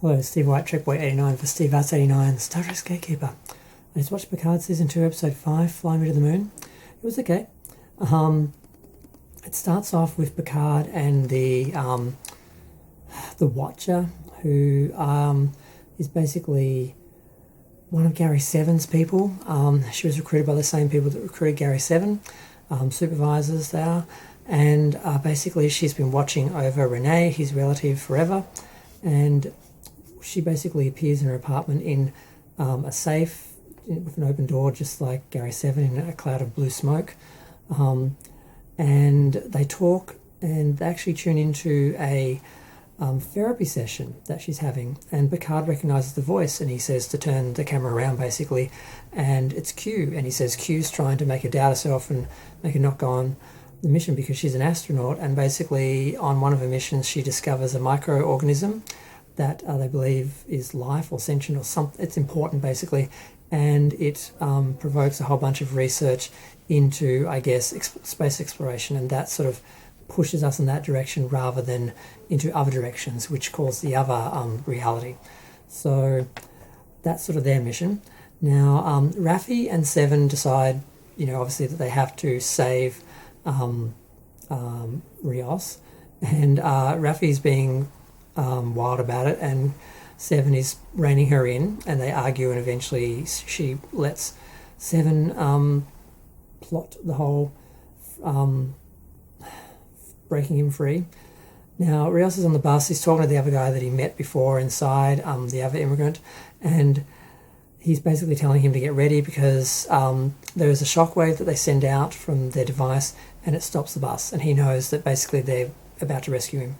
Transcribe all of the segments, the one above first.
Hello, Steve White, Trekboy 89 for Steve Arts 89, Star Trek's Gatekeeper. I just watched Picard Season 2, Episode 5, Fly Me to the Moon. It was okay. It starts off with Picard and the Watcher, who is basically one of Gary Seven's people. She was recruited by the same people that recruited Gary Seven, supervisors they are, and basically she's been watching over Renee, his relative, forever, and she basically appears in her apartment in a safe with an open door, just like Gary Seven, in a cloud of blue smoke. And they talk, and they actually tune into a therapy session that she's having. And Picard recognises the voice, and he says to turn the camera around, basically, and it's Q. And he says Q's trying to make her doubt herself and make her not go on the mission because she's an astronaut. And basically, on one of her missions, she discovers a microorganism that they believe is life or sentient or something. It's important, basically, and it provokes a whole bunch of research into, I guess, space exploration, and that sort of pushes us in that direction rather than into other directions, which cause the other reality. So that's sort of their mission. Now, Raffi and Seven decide, obviously that they have to save Rios, and Raffi's being wild about it, and Seven is reining her in, and they argue, and eventually she lets Seven plot the whole breaking him free. Now, Rios is on the bus. He's talking to the other guy that he met before inside, the other immigrant, and he's basically telling him to get ready because there is a shockwave that they send out from their device, and it stops the bus, and he knows that basically they're about to rescue him.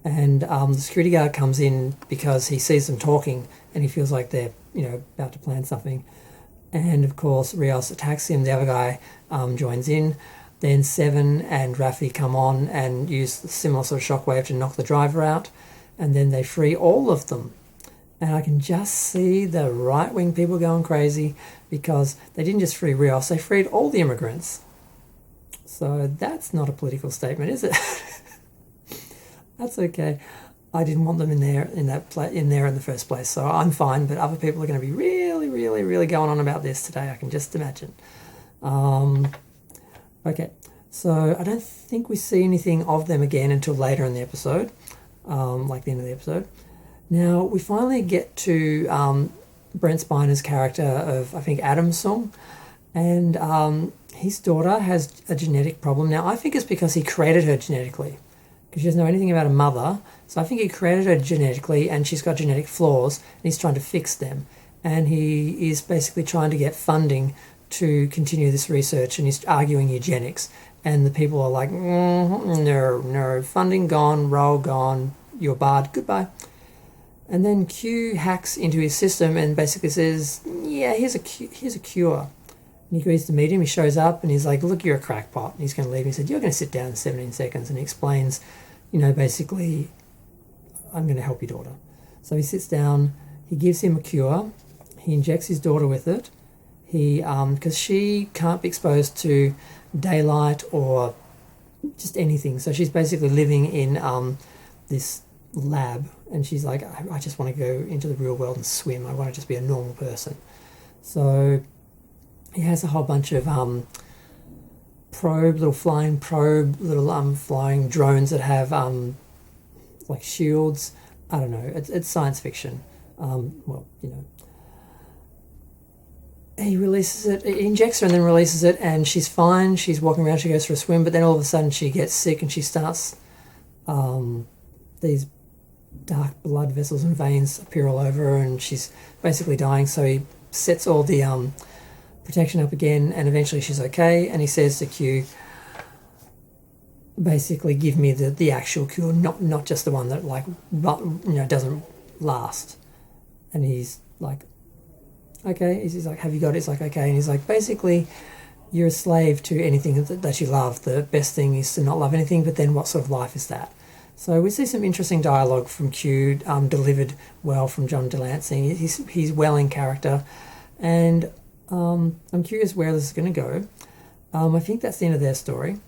And the security guard comes in because he sees them talking, and he feels like they're, about to plan something. And of course, Rios attacks him. The other guy joins in. Then Seven and Raffi come on and use the similar sort of shockwave to knock the driver out. And then they free all of them. And I can just see the right-wing people going crazy because they didn't just free Rios, they freed all the immigrants. So that's not a political statement, is it? That's okay. I didn't want them in there in the first place, so I'm fine. But other people are going to be really, really, really going on about this today. I can just imagine. Okay, so I don't think we see anything of them again until later in the episode, like the end of the episode. Now we finally get to Brent Spiner's character of, I think, Adam's Song, and his daughter has a genetic problem. Now I think it's because he created her genetically, because she doesn't know anything about her mother. So I think he created her genetically, and she's got genetic flaws, and he's trying to fix them. And he is basically trying to get funding to continue this research, and he's arguing eugenics. And the people are like, no, funding gone, role gone, you're barred, goodbye. And then Q hacks into his system and basically says, yeah, here's a cure. And he agrees to meet him. He shows up, and he's like, look, you're a crackpot. And he's going to leave. He said, you're going to sit down in 17 seconds. And he explains, basically, I'm going to help your daughter. So he sits down, he gives him a cure, he injects his daughter with it. He, because she can't be exposed to daylight or just anything. So she's basically living in this lab, and she's like, I just want to go into the real world and swim. I want to just be a normal person. So he has a whole bunch of little flying drones that have like shields. I don't know. It's science fiction. He releases it. He injects her and then releases it, and she's fine. She's walking around. She goes for a swim, but then all of a sudden she gets sick, and she starts. These dark blood vessels and veins appear all over her, and she's basically dying. So he sets all the protection up again, and eventually she's okay. And he says to Q, basically, give me the actual cure, not just the one that doesn't last. And he's like, okay. He's like, have you got it? It's like, okay. And he's like, basically, you're a slave to anything that you love. The best thing is to not love anything, but then what sort of life is that? So we see some interesting dialogue from Q, delivered well from John Delancey. He's well in character, and I'm curious where this is going to go. I think that's the end of their story.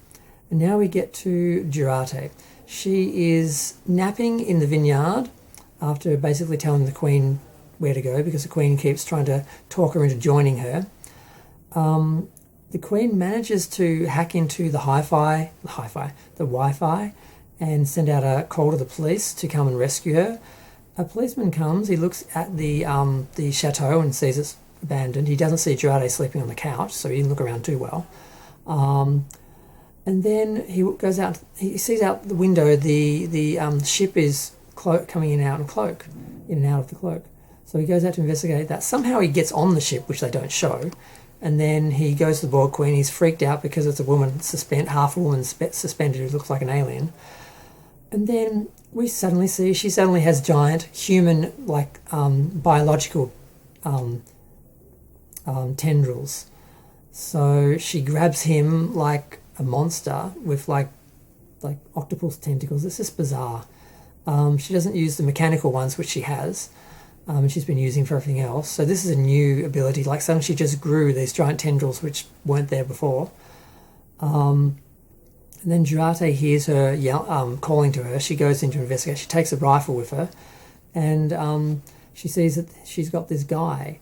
And now we get to Jurate. She is napping in the vineyard after basically telling the Queen where to go, because the Queen keeps trying to talk her into joining her. The Queen manages to hack into the Wi-Fi, and send out a call to the police to come and rescue her. A policeman comes. He looks at the chateau and sees it's abandoned. He doesn't see Jurate sleeping on the couch, so he didn't look around too well. And then he goes out. He sees out the window the ship is coming in and out of the cloak. So he goes out to investigate that. Somehow he gets on the ship, which they don't show. And then he goes to the Borg Queen. He's freaked out because it's a woman, half a woman suspended who looks like an alien. And then we suddenly see she suddenly has giant human, biological tendrils. So she grabs him like a monster with like octopus tentacles. It's just bizarre. She doesn't use the mechanical ones, which she has. She's been using for everything else. So this is a new ability. Like suddenly she just grew these giant tendrils which weren't there before. And then Jurate hears her calling to her. She goes in to investigate. She takes a rifle with her, and she sees that she's got this guy,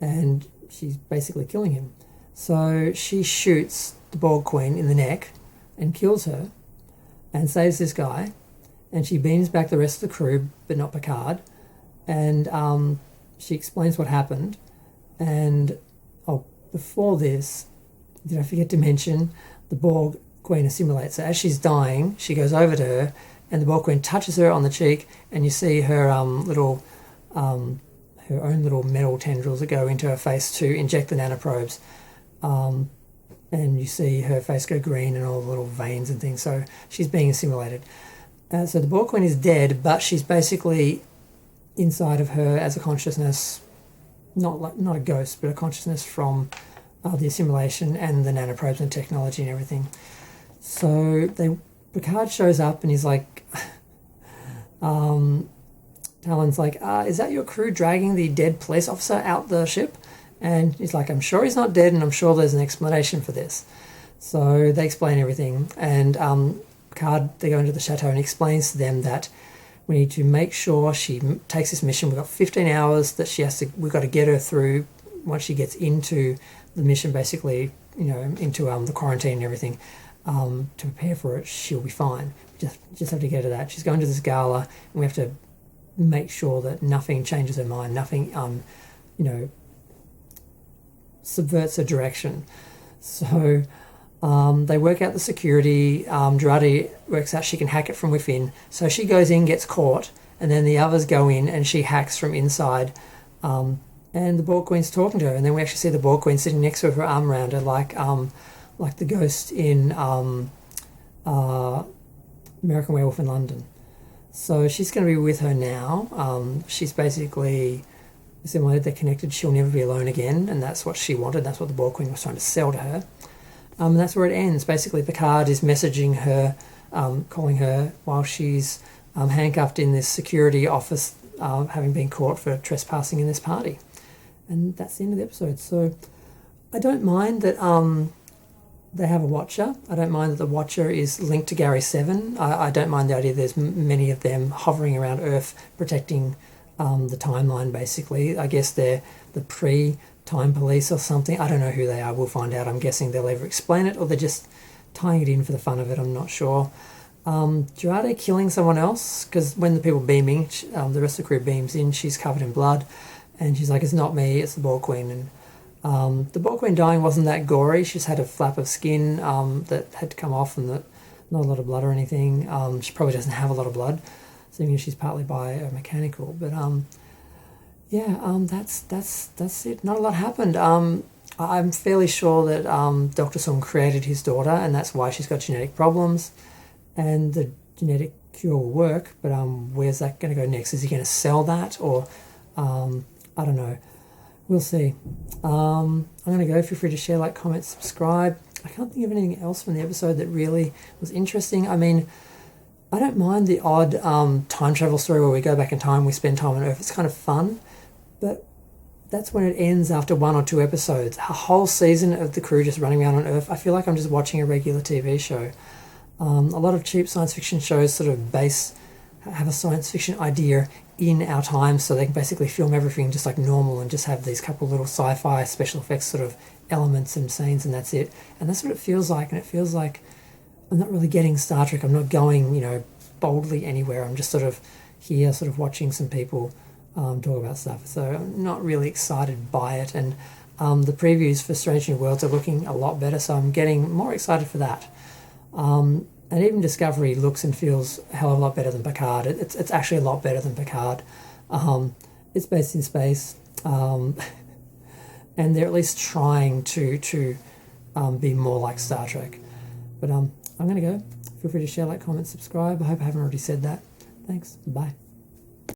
and she's basically killing him. So she shoots the Borg Queen in the neck and kills her and saves this guy. And she beams back the rest of the crew, but not Picard. And she explains what happened. And before this, did I forget to mention the Borg Queen assimilates? So as she's dying, she goes over to her, and the Borg Queen touches her on the cheek, and you see her her own little metal tendrils that go into her face to inject the nanoprobes. And you see her face go green and all the little veins and things. So she's being assimilated. So the Borg Queen is dead, but she's basically inside of her as a consciousness, not a ghost, but a consciousness from the assimilation and the nanoprobes and technology and everything. So Picard shows up and he's like, Talon's like, is that your crew dragging the dead police officer out the ship? And he's like, I'm sure he's not dead, and I'm sure there's an explanation for this. So they explain everything, and Picard, they go into the chateau and explains to them that we need to make sure she takes this mission. We've got 15 hours that we've got to get her through once she gets into the mission, basically, into the quarantine and everything. To prepare for it, she'll be fine. Just have to get her that. She's going to this gala, and we have to make sure that nothing changes her mind, nothing, subverts her direction. So they work out the security. Jurate works out she can hack it from within. So she goes in, gets caught, and then the others go in and she hacks from inside. And the Borg Queen's talking to her, and then we actually see the Borg Queen sitting next to her with her arm around her, like the ghost in American Werewolf in London. So she's going to be with her now. She's basically assimilated, they're connected, she'll never be alone again, and that's what she wanted. That's what the Borg Queen was trying to sell to her. And that's where it ends. Basically, Picard is messaging her, calling her while she's handcuffed in this security office, having been caught for trespassing in this party. And that's the end of the episode. So I don't mind that they have a Watcher. I don't mind that the Watcher is linked to Gary 7. I don't mind the idea there's many of them hovering around Earth protecting the timeline, basically. I guess they're the pre-time police or something. I don't know who they are. We'll find out. I'm guessing they'll either explain it or they're just tying it in for the fun of it. I'm not sure. Jurate killing someone else, because when the people beaming, the rest of the crew beams in, she's covered in blood, and she's like, it's not me, it's the Borg Queen. And the Borg Queen dying wasn't that gory. She just had a flap of skin that had to come off, and not a lot of blood or anything. She probably doesn't have a lot of blood, seeing as she's partly biomechanical. But that's it. Not a lot happened. I'm fairly sure that Dr. Sung created his daughter, and that's why she's got genetic problems, and the genetic cure will work. But where's that going to go next? Is he going to sell that, or I don't know. We'll see. I'm going to go. Feel free to share, like, comment, subscribe. I can't think of anything else from the episode that really was interesting. I mean, I don't mind the odd time travel story where we go back in time, we spend time on Earth. It's kind of fun, but that's when it ends after 1 or 2 episodes. A whole season of the crew just running around on Earth. I feel like I'm just watching a regular TV show. A lot of cheap science fiction shows sort of base have a science fiction idea in our time, so they can basically film everything just like normal and just have these couple little sci-fi special effects sort of elements and scenes, and that's it. And that's what it feels like. And it feels like I'm not really getting Star Trek. I'm not going, boldly anywhere. I'm just sort of here, sort of watching some people talk about stuff. So I'm not really excited by it. And the previews for Strange New Worlds are looking a lot better, so I'm getting more excited for that. And even Discovery looks and feels a hell of a lot better than Picard. It's actually a lot better than Picard. It's based in space, and they're at least trying to be more like Star Trek. But I'm going to go. Feel free to share, like, comment, subscribe. I hope I haven't already said that. Thanks. Bye.